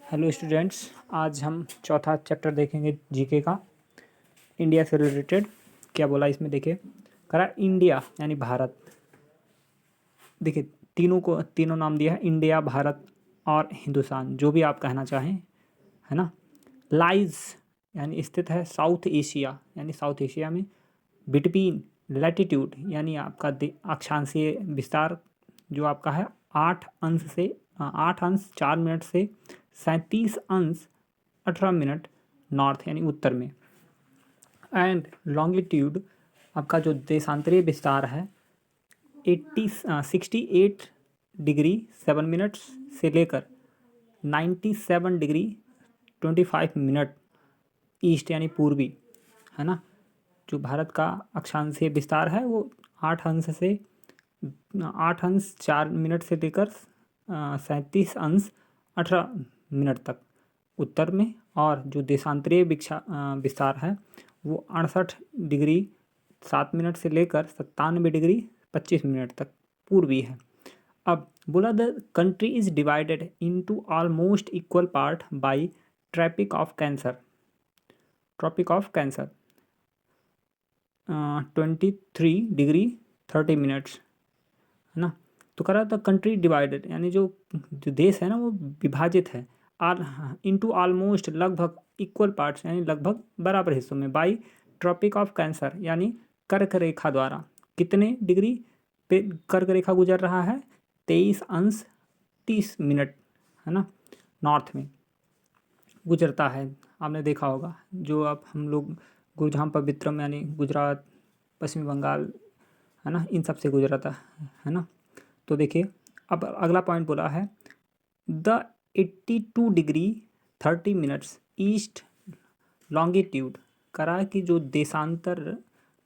Hello students, आज हम चौथा चैप्टर देखेंगे जीके का। इंडिया से रिलेटेड क्या बोला इसमें, देखिए करा इंडिया यानी भारत। देखिए तीनों नाम दिया है, इंडिया, भारत और हिंदुस्तान, जो भी आप कहना चाहें, है ना। लाइज यानी स्थित है साउथ एशिया, यानी साउथ एशिया में। बिटवीन लैटिट्यूड यानी आपका अक्षांशीय विस्तार जो आपका है 8 अंश 4 मिनट से 37 अंश 18 मिनट नॉर्थ यानी उत्तर में। एंड लॉन्गिट्यूड आपका जो देशांतरीय विस्तार है 68 डिग्री 7 मिनट्स से लेकर 97 डिग्री 25 मिनट ईस्ट यानी पूर्वी, है ना। जो भारत का अक्षांशीय विस्तार है वो 8 अंश 4 मिनट से लेकर 37 अंश 18 मिनट तक उत्तर में, और जो देशांतरीय विस्तार है वो 68 डिग्री 7 मिनट से लेकर 97 डिग्री 25 मिनट तक पूर्वी है। अब बोला the country is divided into almost equal part by tropic of cancer 23 degree 30 minutes, है ना। तो कह रहा था कंट्री डिवाइडेड यानी जो देश है ना वो विभाजित है इनटू ऑलमोस्ट लगभग इक्वल पार्ट्स यानी लगभग बराबर हिस्सों में, बाय ट्रॉपिक ऑफ कैंसर यानी कर्क रेखा द्वारा। कितने डिग्री पे कर्क रेखा गुजर रहा है? 23 अंश 30 मिनट, है ना, नॉर्थ में गुजरता है। आपने देखा होगा जो अब हम लोग गुरजाम पवित्रम यानी गुजरात, पश्चिमी बंगाल, है ना, इन सब से गुजरता है ना। तो देखिए अब अगला पॉइंट बोला है the 82 degree 30 minutes east longitude, करा कि जो देशांतर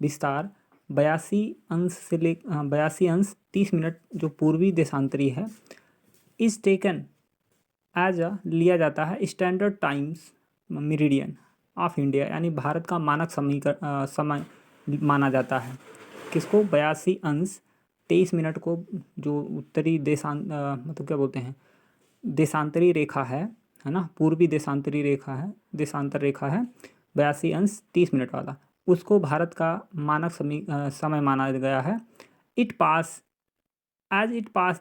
विस्तार 82 अंश 30 मिनट जो पूर्वी देशांतरी है, इज टेकन एज अ लिया जाता है standard times meridian of India, यानी भारत का मानक समय माना जाता है। किसको? 82 अंश 23 मिनट को, जो उत्तरी मतलब क्या बोलते हैं, देशांतरी रेखा है ना, पूर्वी देशांतरी रेखा है, देशांतर रेखा है 82 अंश 30 मिनट वाला, उसको भारत का मानक समय माना गया है। इट पास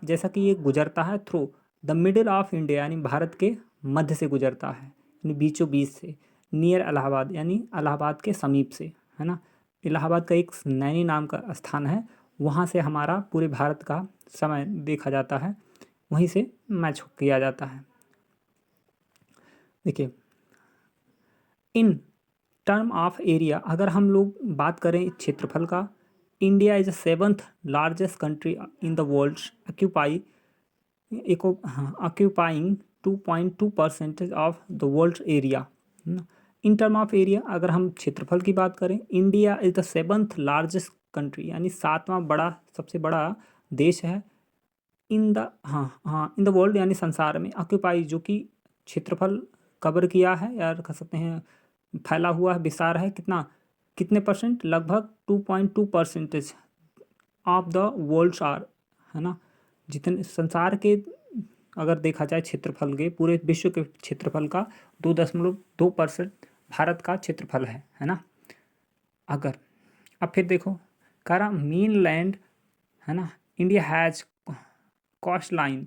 जैसा कि ये गुजरता है through the middle of India यानी भारत के मध्य से गुजरता है, यानी बीचों बीच से, नियर इलाहाबाद यानी इलाहाबाद के समीप से, है ना। इलाहाबाद का एक नैनी नाम का स्थान है, वहाँ से हमारा पूरे भारत का समय देखा जाता है, वहीं से मैच किया जाता है। देखिए इन टर्म ऑफ एरिया अगर हम लोग बात करें क्षेत्रफल का, India is the 7th largest country in the world occupying 2.2% of the world area. In term of area अगर हम क्षेत्रफल की बात करें, India is the 7th largest country यानी 7वां बड़ा सबसे बड़ा देश है इन द वर्ल्ड यानी संसार में। ऑक्यूपाई जो कि क्षेत्रफल कवर किया है, या कह सकते हैं फैला हुआ है, विस्तार है, कितने परसेंट? लगभग 2.2% ऑफ द वर्ल्ड्स आर, है ना। जितने संसार के अगर देखा जाए क्षेत्रफल के, पूरे विश्व के क्षेत्रफल का 2.2% भारत का क्षेत्रफल है ना। अगर अब फिर देखो करा मेन लैंड, है ना, India has coastline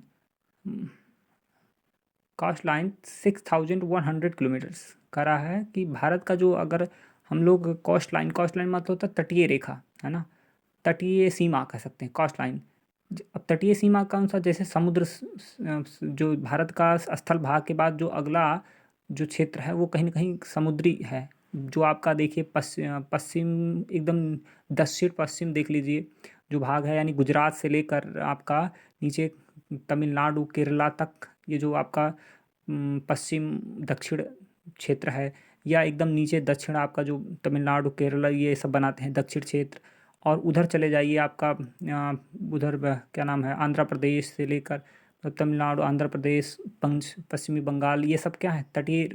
6100 kilometres करा है कि भारत का जो, अगर हम लोग कोस्ट लाइन मतलब होता है तटीय रेखा, है ना, तटीय सीमा कह सकते हैं कोस्ट लाइन। अब तटीय सीमा कौन सा? जैसे समुद्र जो भारत का स्थल भाग के बाद जो अगला जो क्षेत्र है वो कहीं ना कहीं समुद्री है, जो आपका देखिए पश्चिम एकदम दक्षिण पश्चिम देख लीजिए जो भाग है, यानी गुजरात से लेकर आपका नीचे तमिलनाडु केरला तक, ये जो आपका पश्चिम दक्षिण क्षेत्र है, या एकदम नीचे दक्षिण आपका जो तमिलनाडु केरला ये सब बनाते हैं दक्षिण क्षेत्र, और उधर चले जाइए आपका उधर क्या नाम है, आंध्र प्रदेश से लेकर तमिलनाडु, आंध्र प्रदेश, पश्चिमी बंगाल, ये सब क्या है? तटीय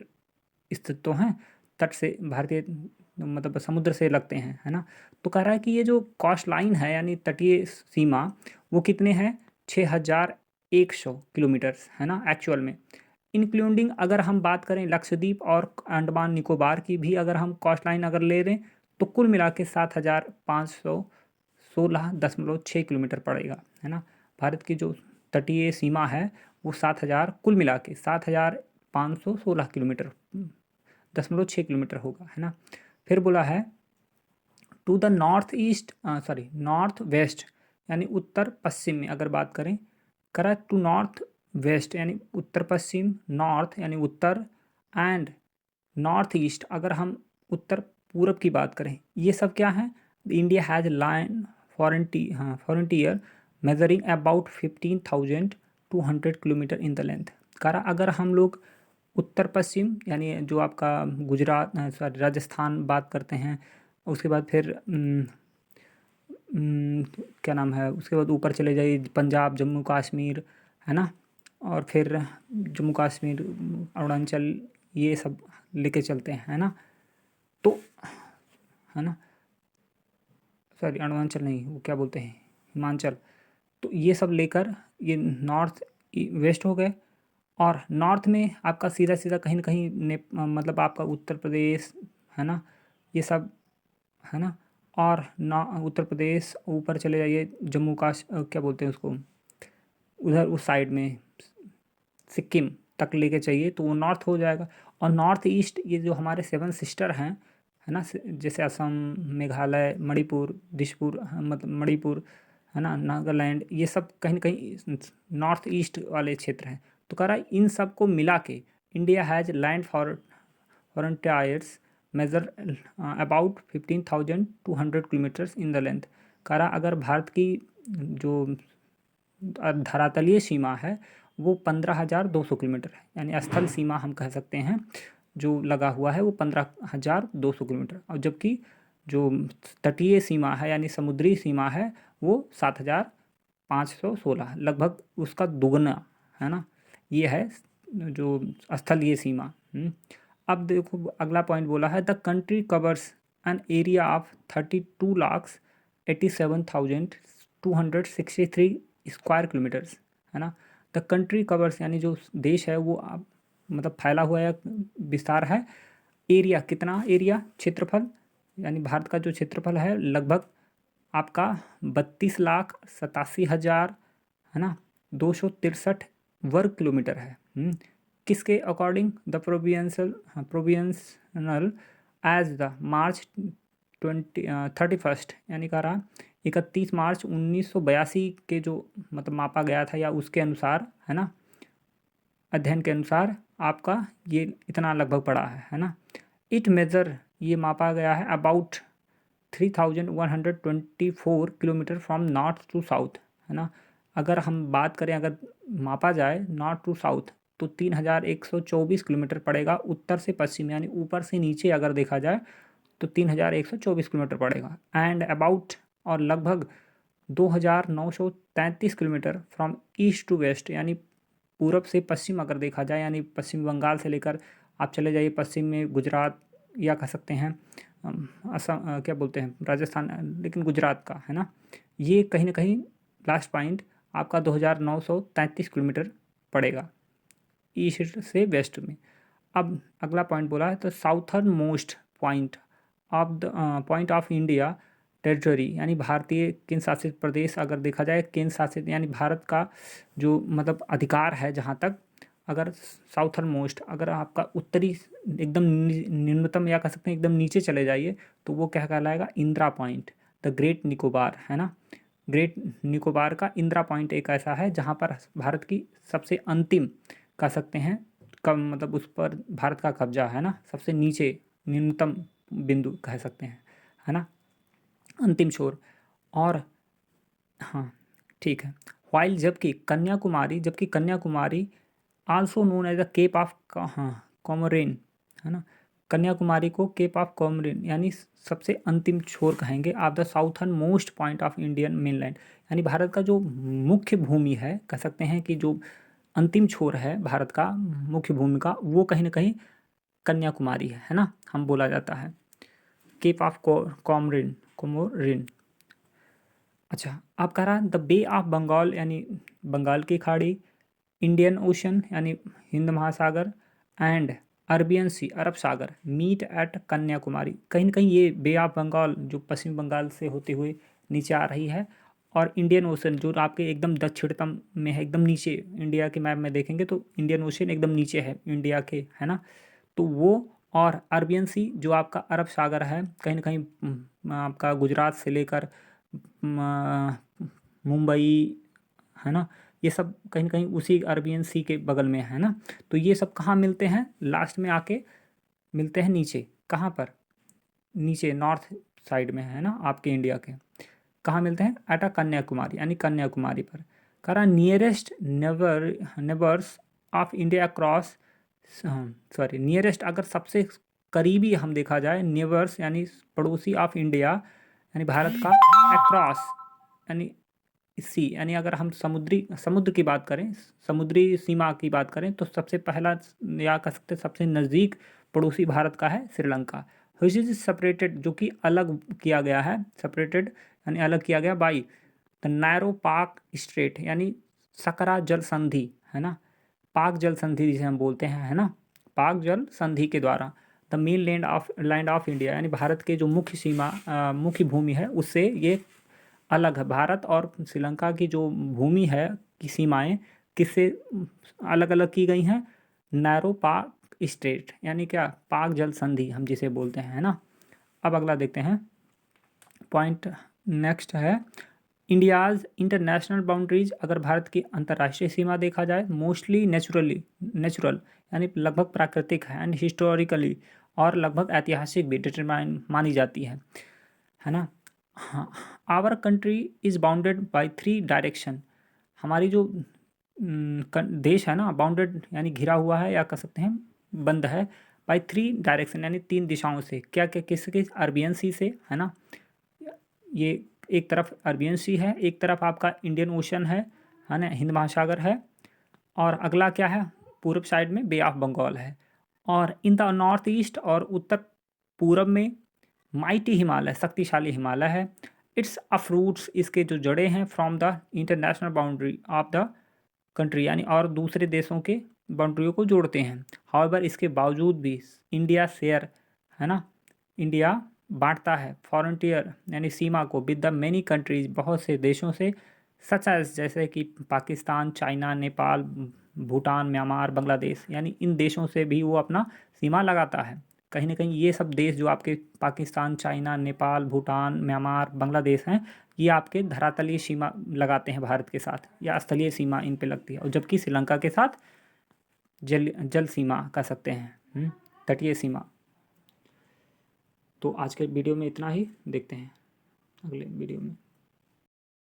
स्थित तो हैं, तट से भारतीय मतलब समुद्र से लगते हैं, है ना। तो कह रहा है कि ये जो कोस्ट लाइन है यानी तटीय सीमा वो कितने हैं? 6100 किलोमीटर्स, है ना एक्चुअल में। इंक्लूडिंग अगर हम बात करें लक्षद्वीप और अंडमान निकोबार की भी अगर हम कॉस्ट लाइन अगर ले रहे हैं तो कुल मिला के 7,516.6 किलोमीटर पड़ेगा, है ना। भारत की जो तटीय सीमा है वो 7,000 कुल मिला के 7,516 किलोमीटर 0.6 किलोमीटर होगा, है ना। फिर बोला है to the north east north west यानी उत्तर पश्चिम में अगर बात करें, करा टू नॉर्थ वेस्ट यानी उत्तर पश्चिम, नॉर्थ यानी उत्तर, एंड नॉर्थ ईस्ट अगर हम उत्तर पूरब की बात करें, ये सब क्या है। India has land frontier measuring about 15,200 kilometre in the length. करा अगर हम लोग उत्तर पश्चिम यानी जो आपका गुजरात राजस्थान बात करते हैं, उसके बाद फिर क्या नाम है, उसके बाद ऊपर चले जाइए पंजाब, जम्मू कश्मीर, है ना, और फिर जम्मू कश्मीर, अरुणाचल, ये सब लेके चलते हैं, है ना। तो है ना, सॉरी अरुणाचल नहीं, वो क्या बोलते हैं, हिमाचल। तो ये सब लेकर ये नॉर्थ वेस्ट हो गए। और नॉर्थ में आपका सीधा सीधा कहीं ना कहीं मतलब आपका उत्तर प्रदेश, है ना, ये सब, है ना। और ना उत्तर प्रदेश ऊपर चले जाइए जम्मू क्या बोलते हैं उसको, उधर उस साइड में सिक्किम तक लेके चाहिए तो वो नॉर्थ हो जाएगा। और नॉर्थ ईस्ट ये जो हमारे 7 सिस्टर हैं, है ना, जैसे असम, मेघालय, मणिपुर, दिसपुर, मतलब मणिपुर, है ना, नागालैंड, ये सब कहीं ना कहीं नॉर्थ ईस्ट वाले क्षेत्र हैं। तो कह रहा है इन सब को मिला के India has land frontiers measure about 15,200 kilometres in the length. कह रहा अगर भारत की जो धरातलीय सीमा है वो 15,200 किलोमीटर है, यानी स्थल सीमा हम कह सकते हैं जो लगा हुआ है वो 15,200 किलोमीटर, और जबकि जो तटीय सीमा है यानी समुद्री सीमा है वो 7,516, लगभग उसका दुगना, है ना। ये है जो स्थलीय सीमा। अब देखो अगला पॉइंट बोला है the country covers an area of 32,87,263 square kilometres, है ना। द कंट्री कवर्स यानी जो देश है वो आप मतलब फैला हुआ है, विस्तार है। एरिया कितना, एरिया क्षेत्रफल यानी भारत का जो क्षेत्रफल है लगभग आपका 32,87,000, है ना, 263 वर्ग किलोमीटर है। किसके according the provisional as the March 31 यानी कह रहा 31 मार्च 1982 के जो मतलब मापा गया था या उसके अनुसार, है ना, अध्ययन के अनुसार आपका ये इतना लगभग पड़ा है ना। इट मेजर ये मापा गया है about 3,124 kilometre from north to south, है ना। अगर हम बात करें, अगर मापा जाए नॉर्थ टू साउथ तो 3,124 किलोमीटर पड़ेगा उत्तर से पश्चिम, यानी ऊपर से नीचे अगर देखा जाए तो 3,124 किलोमीटर पड़ेगा। एंड अबाउट और लगभग 2,933 kilometre from east to west, यानी पूरब से पश्चिम अगर देखा जाए, यानी पश्चिम बंगाल से लेकर आप चले जाइए पश्चिम में गुजरात, या कह सकते हैं असम, क्या बोलते हैं राजस्थान, लेकिन गुजरात का, है ना। ये कहीं ना कहीं लास्ट पॉइंट आपका 2,933 किलोमीटर पड़ेगा ईस्ट से वेस्ट में। अब अगला पॉइंट बोला है तो southern most point of India territory, यानी भारतीय केंद्र शासित प्रदेश अगर देखा जाए, केंद्र शासित यानी भारत का जो मतलब अधिकार है जहाँ तक, अगर साउथर्न मोस्ट अगर आपका उत्तरी एकदम न्यूनतम या कह सकते हैं एकदम नीचे चले जाइए तो वो क्या कहलाएगा, Indira point, the great Nicobar, है ना। ग्रेट निकोबार का इंदिरा पॉइंट एक ऐसा है जहाँ पर भारत की सबसे अंतिम कह सकते हैं कम मतलब उस पर भारत का कब्जा, है ना, सबसे नीचे न्यूनतम बिंदु कह सकते हैं, है ना, अंतिम छोर। और हाँ ठीक है, वाइल जबकि Kanyakumari also known as the Cape of Comorin, है ना। कन्याकुमारी को केप ऑफ कॉमोरेन यानी सबसे अंतिम छोर कहेंगे of the southern most point of Indian mainland, यानी भारत का जो मुख्य भूमि है कह सकते हैं कि जो अंतिम छोर है भारत का मुख्य भूमि का वो कहीं ना कहीं कन्याकुमारी है ना, हम बोला जाता है केप ऑफ कोमोरिन। अच्छा, आप कह रहा द बे ऑफ बंगाल यानी बंगाल की खाड़ी इंडियन ओशन यानी हिंद महासागर एंड अरबियन सी अरब सागर मीट एट कन्याकुमारी। कहीं ना कहीं ये बे ऑफ बंगाल जो पश्चिम बंगाल से होते हुए नीचे आ रही है, और इंडियन ओशन जो आपके एकदम दक्षिणतम में है, एकदम नीचे इंडिया के मैप में देखेंगे तो इंडियन ओशन एकदम नीचे है इंडिया के, है ना। तो वो, और अरबियन सी जो आपका अरब सागर है, कहीं ना कहीं आपका गुजरात से लेकर मुंबई, है ना, ये सब कहीं ना कहीं उसी अरबियन सी के बगल में है ना। तो ये सब कहाँ मिलते हैं, लास्ट में आके मिलते हैं नीचे, कहाँ पर, नीचे नॉर्थ साइड में, है ना, आपके इंडिया के। कहाँ मिलते हैं, एट कन्याकुमारी यानी कन्याकुमारी पर। करा nearest neighbours of India across, sorry nearest अगर सबसे करीबी हम देखा जाए, नेबर्स यानी पड़ोसी ऑफ इंडिया यानी भारत का, अक्रॉस यानी सी यानी अगर हम समुद्र की बात करें, समुद्री सीमा की बात करें, तो सबसे पहला या कह सकते हैं सबसे नज़दीक पड़ोसी भारत का है श्रीलंका। विच इज सेपरेटेड, जो कि अलग किया गया है, सेपरेटेड यानी अलग किया गया बाई द नैरो पाक स्ट्रेट यानी सकरा जल संधि, है ना, पाक जल संधि जिसे हम बोलते हैं, है ना, पाक जल संधि के द्वारा। The main land of India यानी भारत के जो मुख्य सीमा मुख्य भूमि है उससे ये अलग है। भारत और श्रीलंका की जो भूमि है की सीमाएं किससे अलग अलग की गई हैं, नैरो पाक स्ट्रेट यानी क्या, पाक जल संधि हम जिसे बोलते हैं, है ना। अब अगला देखते हैं पॉइंट, नेक्स्ट है इंडियाज़ इंटरनेशनल बाउंड्रीज। अगर भारत की अंतर्राष्ट्रीय सीमा देखा जाए, मोस्टली नेचुरल यानी लगभग प्राकृतिक है, एंड हिस्टोरिकली और लगभग ऐतिहासिक भी डिटरमाइन मानी जाती है ना। हाँ, our country is bounded by 3 direction. हमारी जो देश है ना, बाउंडेड यानी घिरा हुआ है या कह सकते हैं बंद है, बाय 3 डायरेक्शन यानी 3 दिशाओं से। क्या क्या, किसके, अरबियन सी से, है ना, ये एक तरफ अरबियन सी है, एक तरफ आपका इंडियन ओशन है ना, हिंद महासागर है, और अगला क्या है, पूर्व साइड में बे ऑफ बंगाल है, और इन द नॉर्थ ईस्ट और उत्तर पूरब में माइटी हिमालय, शक्तिशाली हिमालय है। इट्स अफ्रूट्स, इसके जो जड़ें हैं, from the international boundary of the country यानी और दूसरे देशों के बाउंड्रियों को जोड़ते हैं। हाउएवर, इसके बावजूद भी इंडिया शेयर, है ना, इंडिया बांटता है फ्रंटियर यानी सीमा को विद द मेनी कंट्रीज, बहुत से देशों से, सच एज जैसे कि पाकिस्तान, चाइना, नेपाल, भूटान, म्यांमार, बांग्लादेश, यानी इन देशों से भी वो अपना सीमा लगाता है। कहीं ना कहीं ये सब देश जो आपके पाकिस्तान, चाइना, नेपाल, भूटान, म्यांमार, बांग्लादेश हैं, ये आपके धरातलीय सीमा लगाते हैं भारत के साथ, या स्थलीय सीमा इन पे लगती है, और जबकि श्रीलंका के साथ जल जल सीमा कह सकते हैं, तटीय सीमा। तो आज के वीडियो में इतना ही, देखते हैं अगले वीडियो में।